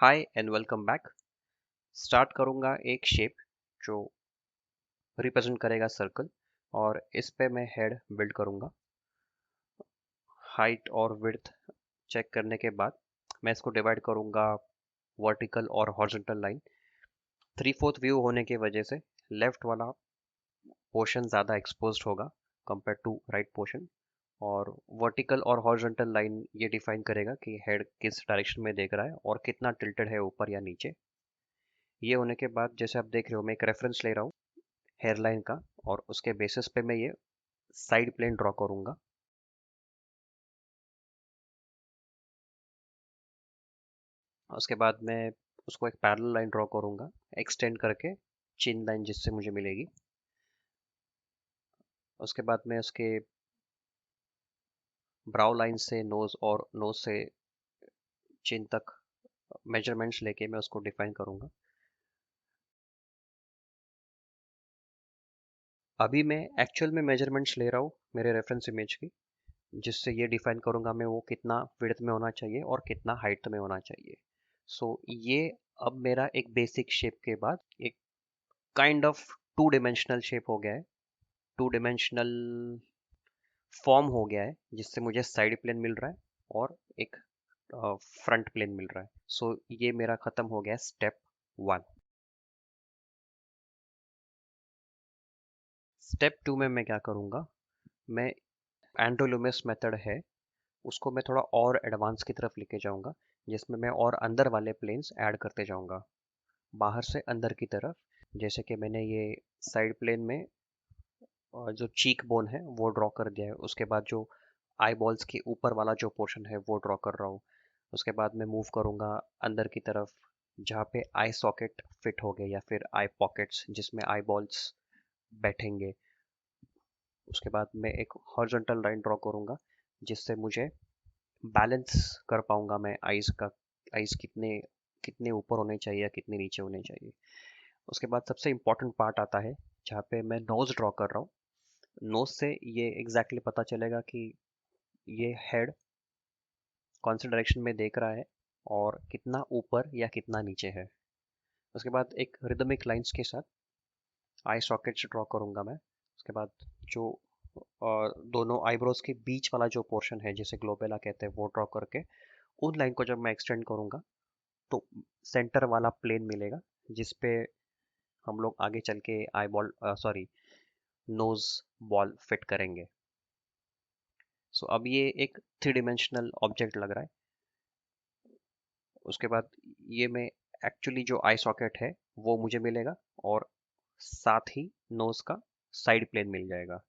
Hi and welcome back. Start करूंगा एक shape जो रिप्रेजेंट करेगा सर्कल और इस पे मैं हेड बिल्ड करूंगा। हाइट और विड्थ चेक करने के बाद मैं इसको डिवाइड करूंगा वर्टिकल और हॉरिजॉन्टल लाइन। 3/4 व्यू होने की वजह से लेफ्ट वाला पोर्शन ज़्यादा एक्सपोज्ड होगा कंपेयर टू राइट पोर्शन। और वर्टिकल और हॉरिजॉन्टल लाइन ये डिफाइन करेगा कि हेड किस डायरेक्शन में देख रहा है और कितना टिल्टेड है ऊपर या नीचे। ये होने के बाद जैसे आप देख रहे हो मैं एक रेफरेंस ले रहा हूँ हेयरलाइन का, और उसके बेसिस पे मैं ये साइड प्लेन ड्रॉ करूंगा। उसके बाद मैं उसको एक पैरेलल लाइन ड्रॉ करूंगा एक्सटेंड करके, चिन लाइन जिससे मुझे मिलेगी। उसके बाद मैं उसके ब्राउ लाइन से नोज और नोज से चिन तक मेजरमेंट्स लेके मैं उसको डिफाइन करूंगा। अभी मैं एक्चुअल में मेजरमेंट्स ले रहा हूँ मेरे रेफरेंस इमेज की, जिससे ये डिफाइन करूंगा मैं वो कितना विड्थ में होना चाहिए और कितना हाइट में होना चाहिए। ये अब मेरा एक बेसिक शेप के बाद एक kind of two dimensional shape हो गया है, टू डिमेंशनल फॉर्म हो गया है, जिससे मुझे साइड प्लेन मिल रहा है और एक फ्रंट प्लेन मिल रहा है। ये मेरा खत्म हो गया स्टेप 1। स्टेप 2 में मैं क्या करूँगा, मैं एंड्रो लूमिस मेथड है उसको मैं थोड़ा और एडवांस की तरफ लेके जाऊँगा, जिसमें मैं और अंदर वाले प्लेन्स ऐड करते जाऊँगा बाहर से अंदर की तरफ। जैसे कि मैंने ये साइड प्लेन में जो चीक बोन है वो ड्रॉ कर दिया है। उसके बाद जो आई बॉल्स के ऊपर वाला जो पोर्शन है वो ड्रॉ कर रहा हूँ। उसके बाद मैं मूव करूँगा अंदर की तरफ, जहाँ पे आई सॉकेट फिट हो गए या फिर आई पॉकेट्स जिसमें आई बॉल्स बैठेंगे। उसके बाद मैं एक हॉरिजॉन्टल लाइन ड्रॉ करूँगा, जिससे मुझे बैलेंस कर पाऊंगा मैं आईज का, आईज कितने कितने ऊपर होने चाहिए या कितने नीचे होने चाहिए। उसके बाद सबसे इम्पोर्टेंट पार्ट आता है जहाँ पे मैं नोज ड्रॉ कर रहा हूँ। नोज से ये एग्जैक्टली पता चलेगा कि ये हेड कौन से डायरेक्शन में देख रहा है और कितना ऊपर या कितना नीचे है। उसके बाद एक रिदमिक लाइंस के साथ आई सॉकेट्स ड्रॉ करूंगा मैं। उसके बाद जो दोनों आईब्रोज के बीच वाला जो पोर्शन है जिसे ग्लोबेला कहते हैं वो ड्रॉ करके उन लाइन को जब मैं एक्सटेंड करूंगा तो सेंटर वाला प्लेन मिलेगा, जिस पे हम लोग आगे चल के eye ball sorry nose ball fit करेंगे। अब ये एक थ्री डिमेंशनल ऑब्जेक्ट लग रहा है। उसके बाद ये मैं एक्चुअली जो आई सॉकेट है वो मुझे मिलेगा, और साथ ही नोज का साइड प्लेन मिल जाएगा,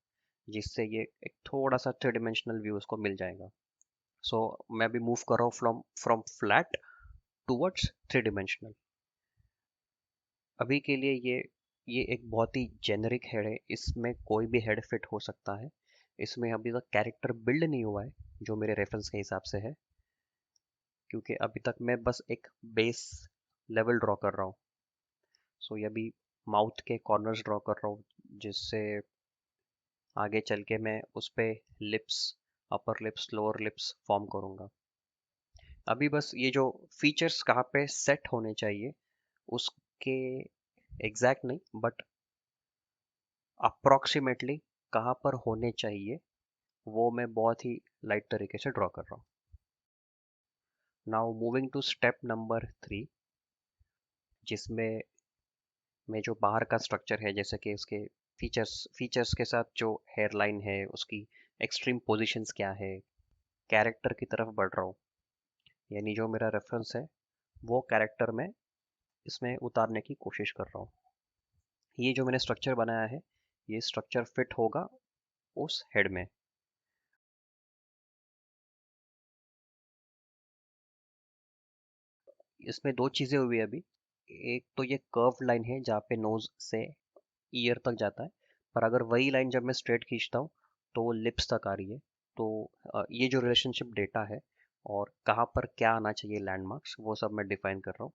जिससे ये एक थोड़ा सा थ्री डिमेंशनल व्यू उसको मिल जाएगा। मैं अभी मूव कर रहा हूँ from from flat towards three dimensional. अभी के लिए ये एक बहुत ही जेनरिक हेड है, इसमें कोई भी हेड फिट हो सकता है। इसमें अभी तक कैरेक्टर बिल्ड नहीं हुआ है जो मेरे रेफरेंस के हिसाब से है, क्योंकि अभी तक मैं बस एक बेस लेवल ड्रॉ कर रहा हूँ। ये अभी माउथ के कॉर्नर्स ड्रॉ कर रहा हूँ, जिससे आगे चल के मैं उस पे lips, upper lips, lower lips form करूँगा। अभी बस ये जो फीचर्स कहाँ पे सेट होने चाहिए उसके एग्जैक्ट नहीं, बट अप्रॉक्सीमेटली कहाँ पर होने चाहिए वो मैं बहुत ही लाइट तरीके से ड्रॉ कर रहा हूँ। Now moving to step number 3, जिसमें मैं जो बाहर का स्ट्रक्चर है जैसे कि उसके फीचर्स के साथ जो हेयर लाइन है उसकी एक्सट्रीम पोजीशंस क्या है, कैरेक्टर की तरफ बढ़ रहा हूँ। यानी जो मेरा रेफरेंस है वो कैरेक्टर में इसमें उतारने की कोशिश कर रहा हूँ। ये जो मैंने स्ट्रक्चर बनाया है ये स्ट्रक्चर फिट होगा उस हेड में। इसमें दो चीज़ें हुई अभी। एक तो ये कर्व लाइन है जहाँ पे नोज से ईयर तक जाता है, पर अगर वही लाइन जब मैं स्ट्रेट खींचता हूँ तो वो लिप्स तक आ रही है। तो ये जो रिलेशनशिप डेटा है और कहाँ पर क्या आना चाहिए लैंडमार्क्स वो सब मैं डिफाइन कर रहा हूँ।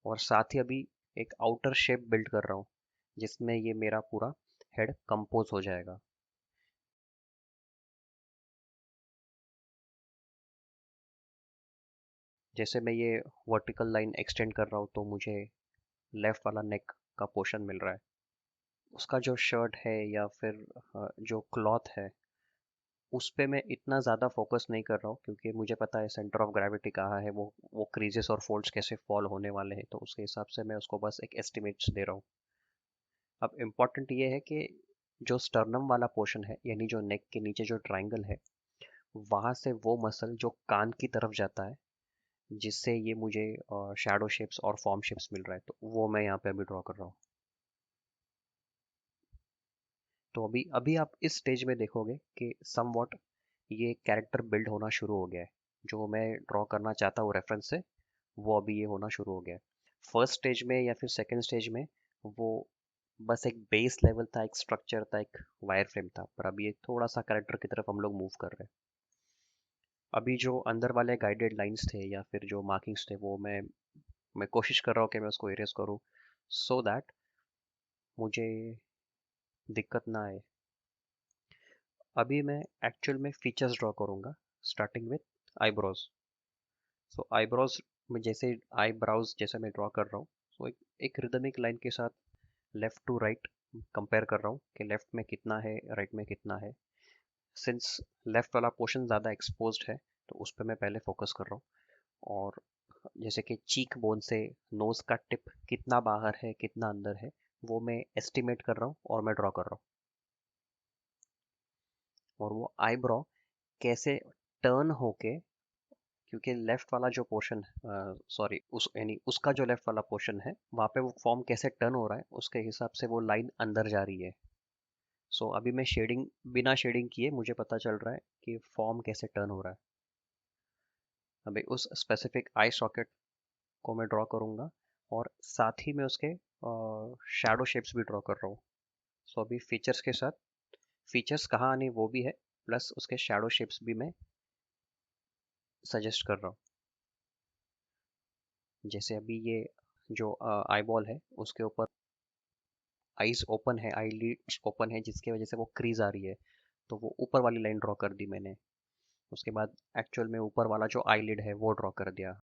और साथ ही अभी एक आउटर शेप बिल्ड कर रहा हूँ जिसमें ये मेरा पूरा हेड कंपोज हो जाएगा। जैसे मैं ये वर्टिकल लाइन एक्सटेंड कर रहा हूँ तो मुझे लेफ्ट वाला नेक का पोर्शन मिल रहा है। उसका जो शर्ट है या फिर जो क्लॉथ है उस पे मैं इतना ज़्यादा फोकस नहीं कर रहा हूँ, क्योंकि मुझे पता है सेंटर ऑफ ग्रेविटी कहाँ है, वो क्रीजेस और फोल्ड्स कैसे फॉल होने वाले हैं, तो उसके हिसाब से मैं उसको बस एक एस्टिमेट्स दे रहा हूँ। अब इम्पॉर्टेंट ये है कि जो स्टर्नम वाला पोर्शन है, यानी जो नेक के नीचे जो ट्राइंगल है, वहाँ से वो मसल जो कान की तरफ जाता है, जिससे ये मुझे शैडो शेप्स और फॉर्म शेप्स मिल रहा है, तो वो मैं यहाँ पे अभी ड्रॉ कर रहा हूँ। तो अभी अभी आप इस स्टेज में देखोगे कि समवॉट ये कैरेक्टर बिल्ड होना शुरू हो गया है। जो मैं ड्रॉ करना चाहता हूँ रेफरेंस से, वो अभी ये होना शुरू हो गया है। फर्स्ट स्टेज में या फिर सेकंड स्टेज में वो बस एक बेस लेवल था, एक स्ट्रक्चर था, एक वायर फ्रेम था, पर अभी ये थोड़ा सा कैरेक्टर की तरफ हम लोग मूव कर रहे हैं। अभी जो अंदर वाले गाइडेड लाइंस थे या फिर जो मार्किंग्स थे, वो मैं कोशिश कर रहा हूँ कि मैं उसको इरेज करूँ, सो दैट मुझे दिक्कत ना आए। अभी मैं एक्चुअल में फीचर्स ड्रॉ करूँगा, starting with eyebrows. So eyebrows में जैसे आईब्राउज जैसे मैं ड्रॉ कर रहा हूँ, सो एक रिदमिक लाइन के साथ लेफ्ट टू राइट कंपेयर कर रहा हूँ कि लेफ्ट में कितना है, राइट में कितना है। सिंस लेफ्ट वाला पोर्शन ज़्यादा एक्सपोज्ड है, तो उस पर मैं पहले फोकस कर रहा हूँ। और जैसे कि चीक बोन से नोज का टिप कितना बाहर है, कितना अंदर है, वो मैं एस्टिमेट कर रहा हूँ और मैं ड्रॉ कर रहा हूँ। और वो आईब्रो कैसे टर्न होके, क्योंकि लेफ्ट वाला जो पोर्शन, सॉरी उस यानी उसका जो लेफ्ट वाला पोर्शन है, वहाँ पे वो फॉर्म कैसे टर्न हो रहा है, उसके हिसाब से वो लाइन अंदर जा रही है। सो अभी मैं शेडिंग, बिना शेडिंग किए मुझे पता चल रहा है कि फॉर्म कैसे टर्न हो रहा है। अभी उस स्पेसिफिक आई सॉकेट को मैं ड्रॉ करूँगा, और साथ ही मैं उसके शैडो शेप्स भी ड्रॉ कर रहा हूँ। सो अभी फीचर्स के साथ फीचर्स कहाँ आने वो भी है, प्लस उसके शैडो शेप्स भी मैं सजेस्ट कर रहा हूँ। जैसे अभी ये जो आई बॉल है, उसके ऊपर आईज ओपन है, आई लिड्स ओपन है, जिसकी वजह से वो क्रीज आ रही है, तो वो ऊपर वाली लाइन ड्रॉ कर दी मैंने। उसके बाद एक्चुअल में ऊपर वाला जो आई लिड है वो ड्रॉ कर दिया।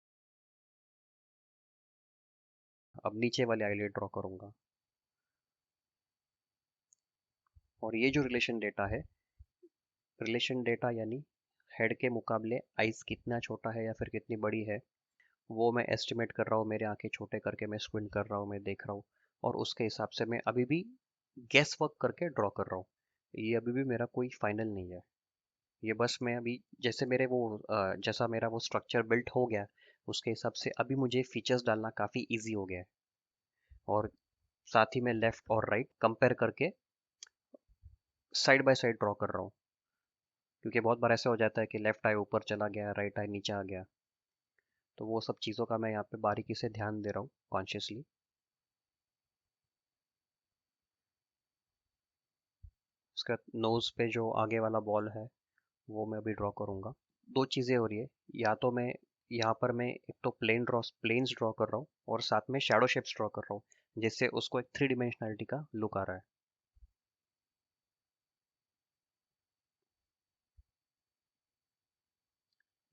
अब नीचे वाली आई लिड ड्रॉ करूंगा। और ये जो रिलेशन डेटा है, रिलेशन डेटा यानी हेड के मुकाबले आइज कितना छोटा है या फिर कितनी बड़ी है, वो मैं एस्टिमेट कर रहा हूँ। मेरे आंखें छोटे करके मैं स्क्विंट कर रहा हूँ, मैं देख रहा हूँ, और उसके हिसाब से मैं अभी भी गेस वर्क करके ड्रॉ कर रहा हूँ। ये अभी भी मेरा कोई फाइनल नहीं है। ये बस मैं अभी जैसे मेरे वो जैसा मेरा वो स्ट्रक्चर बिल्ट हो गया, उसके हिसाब से अभी मुझे फीचर्स डालना काफ़ी इजी हो गया है। और साथ ही मैं लेफ्ट और राइट कंपेयर करके साइड बाय साइड ड्रॉ कर रहा हूँ, क्योंकि बहुत बार ऐसा हो जाता है कि लेफ्ट आई ऊपर चला गया, राइट आई नीचे आ गया। तो वो सब चीज़ों का मैं यहाँ पे बारीकी से ध्यान दे रहा हूँ कॉन्शियसली। उसका नोज़ पे जो आगे वाला बॉल है, वो मैं अभी ड्रॉ करूँगा। दो चीज़ें हो रही है, या तो मैं यहाँ पर मैं एक तो प्लेन्स ड्रॉ कर रहा हूँ, और साथ में शैडो शेप्स ड्रॉ कर रहा हूँ, जिससे उसको एक थ्री डिमेंशनलिटी का लुक आ रहा है।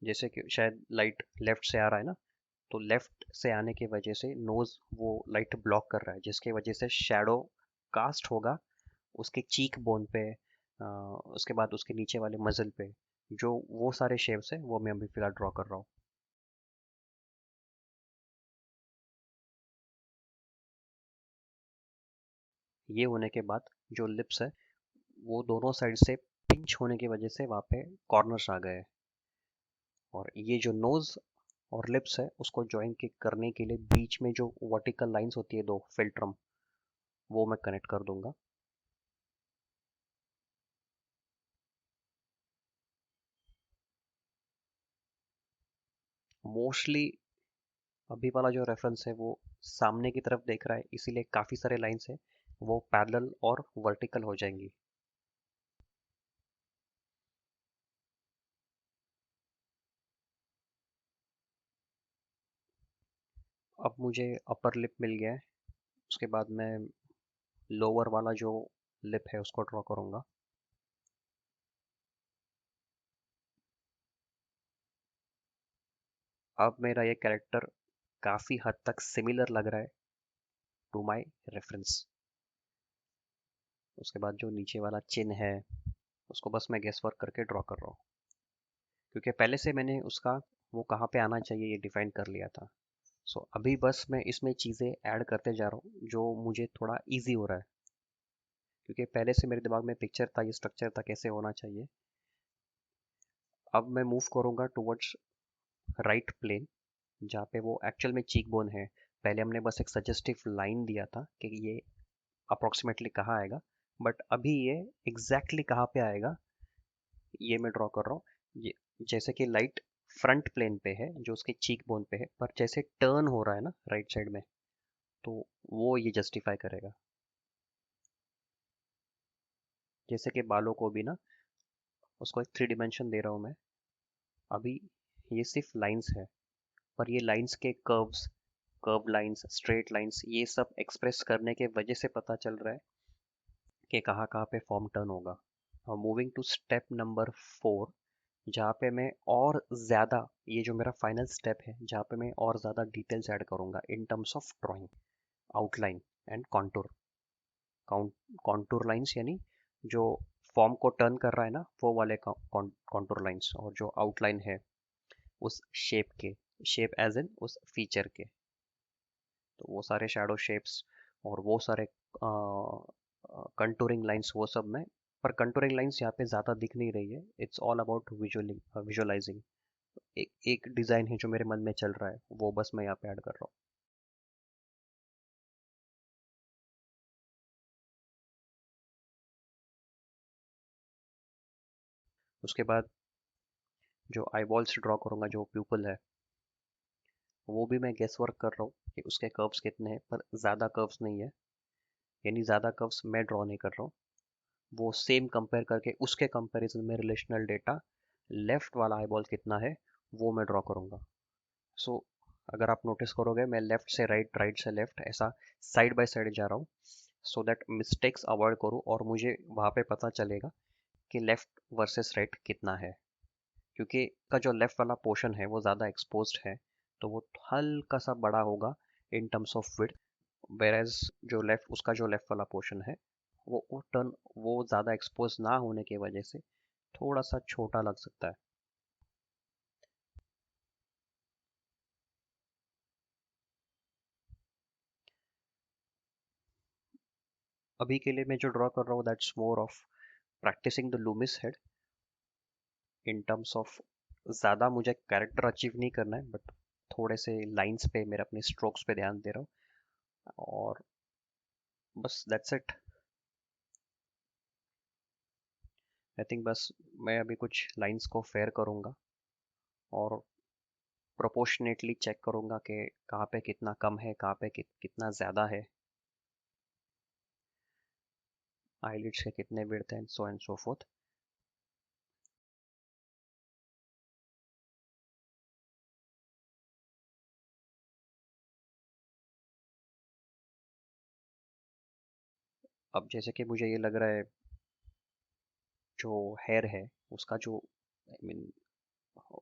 जैसे कि शायद लाइट लेफ्ट से आ रहा है ना, तो लेफ्ट से आने की वजह से नोज वो लाइट ब्लॉक कर रहा है, जिसकी वजह से शैडो कास्ट होगा उसके चीक बोन पे, उसके बाद उसके नीचे वाले मसल पे। जो वो सारे शेप्स है वो मैं अभी फिलहाल ड्रॉ कर रहा हूँ। ये होने के बाद जो लिप्स है, वो दोनों साइड से पिंच होने की वजह से वहाँ पे कॉर्नर्स आ गए। और ये जो नोज और लिप्स है, उसको ज्वाइन के करने के लिए बीच में जो वर्टिकल लाइंस होती है, दो फिल्ट्रम, वो मैं कनेक्ट कर दूंगा। मोस्टली अभी वाला जो रेफरेंस है वो सामने की तरफ देख रहा है, इसीलिए काफ़ी सारे लाइंस है, वो पैरेलल और वर्टिकल हो जाएंगी। अब मुझे अपर लिप मिल गया है। उसके बाद मैं लोअर वाला जो लिप है उसको ड्रॉ करूँगा। अब मेरा ये कैरेक्टर काफ़ी हद तक सिमिलर लग रहा है टू माई रेफरेंस। उसके बाद जो नीचे वाला चिन्ह है उसको बस मैं गेस वर्क करके ड्रॉ कर रहा हूँ, क्योंकि पहले से मैंने उसका वो कहाँ पे आना चाहिए ये डिफाइन कर लिया था। सो अभी बस मैं इसमें चीज़ें ऐड करते जा रहा हूँ जो मुझे थोड़ा इजी हो रहा है, क्योंकि पहले से मेरे दिमाग में पिक्चर था, ये स्ट्रक्चर था कैसे होना चाहिए। अब मैं मूव करूँगा टुवर्ड्स राइट प्लेन, जहाँ पे वो एक्चुअल में चीक बोन है। पहले हमने बस एक सजेस्टिव लाइन दिया था कि ये अप्रोक्सीमेटली कहाँ आएगा, बट अभी ये एग्जैक्टली exactly कहाँ पे आएगा ये मैं ड्रॉ कर रहा हूँ। ये जैसे कि लाइट फ्रंट प्लेन पे है जो उसके चीक बोन पे है, पर जैसे टर्न हो रहा है ना राइट साइड में, तो वो ये जस्टिफाई करेगा। जैसे कि बालों को भी ना उसको एक थ्री डिमेंशन दे रहा हूँ मैं। अभी ये सिर्फ लाइंस है, पर ये लाइंस के curves, curve lines, straight lines, ये सब एक्सप्रेस करने के वजह से पता चल रहा है कि कहाँ कहाँ पे फॉर्म टर्न होगा। मूविंग टू स्टेप नंबर 4, जहाँ पे मैं और ज़्यादा, ये जो मेरा फाइनल स्टेप है जहाँ पे मैं और ज़्यादा डिटेल्स ऐड करूँगा इन terms of drawing, outline and contour. Contour lines यानी जो फॉर्म को टर्न कर रहा है ना वो वाले कॉन्टूर लाइंस, और जो आउटलाइन है उस शेप के, शेप एज इन उस फीचर के, तो वो सारे शैडो शेप्स और वो सारे कंटूरिंग लाइंस वो सब में। पर कंटूरिंग लाइंस यहाँ पे ज़्यादा दिख नहीं रही है, इट्स ऑल अबाउट विजुअलाइजिंग। एक डिज़ाइन है जो मेरे मन में चल रहा है, वो बस मैं यहाँ पे ऐड कर रहा हूँ। उसके बाद जो आई बॉल्स ड्रॉ करूँगा, जो प्यूपल है, वो भी मैं गेस वर्क कर रहा हूँ कि उसके कर्व्स कितने हैं, पर ज़्यादा कर्व्स नहीं है, यानी ज़्यादा कर्व्स मैं ड्रॉ नहीं कर रहा हूँ। वो सेम कंपेयर करके उसके कंपैरिजन में रिलेशनल डेटा, लेफ्ट वाला आई बॉल कितना है वो मैं ड्रॉ करूँगा। सो अगर आप नोटिस करोगे मैं लेफ्ट से राइट, राइट से लेफ्ट, ऐसा साइड बाय साइड जा रहा हूँ, सो दैट मिस्टेक्स अवॉइड करूँ और मुझे वहाँ पे पता चलेगा कि लेफ्ट वर्सेस राइट कितना है। क्योंकि का जो लेफ्ट वाला पोर्शन है वो ज़्यादा एक्सपोज्ड है, तो वो हल्का सा बड़ा होगा इन टर्म्स ऑफ विड्थ, वेरएज जो लेफ्ट, उसका जो लेफ्ट वाला पोर्शन है वो टर्न, वो ज़्यादा एक्सपोज ना होने की वजह से थोड़ा सा छोटा लग सकता है। अभी के लिए मैं जो ड्रॉ कर रहा हूँ that's more of practising the Loomis head, in terms of ज़्यादा मुझे कैरेक्टर अचीव नहीं करना है, बट थोड़े से लाइंस पे, मेरे अपने स्ट्रोक्स पे ध्यान दे रहा हूँ, और बस दैट्स इट। आई थिंक बस मैं अभी कुछ लाइंस को फेयर करूँगा और प्रोपोर्शनेटली चेक करूँगा कि कहाँ पे कितना कम है, कहाँ पे कितना ज़्यादा है, आईलिड्स के कितने विड्थ हैं, सो एंड सो फोर्थ। अब जैसे कि मुझे ये लग रहा है जो हेयर है उसका जो, आई मीन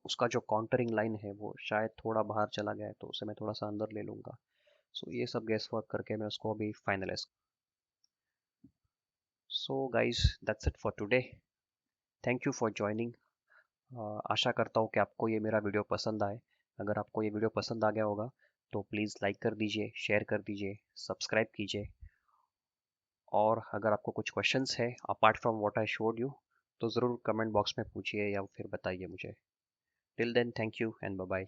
उसका जो काउंटरिंग लाइन है वो शायद थोड़ा बाहर चला गया है, तो उसे मैं थोड़ा सा अंदर ले लूँगा। सो ये सब गैस वर्क करके मैं उसको अभी finalise. So guys that's it for today, thank you for joining. आशा करता हूँ कि आपको ये मेरा वीडियो पसंद आए। अगर आपको ये वीडियो पसंद आ गया होगा तो प्लीज़ लाइक कर दीजिए, शेयर कर दीजिए, सब्सक्राइब कीजिए, और अगर आपको कुछ क्वेश्चंस है apart from what I showed you तो ज़रूर कमेंट बॉक्स में पूछिए या फिर बताइए मुझे। Till then thank you and bye bye.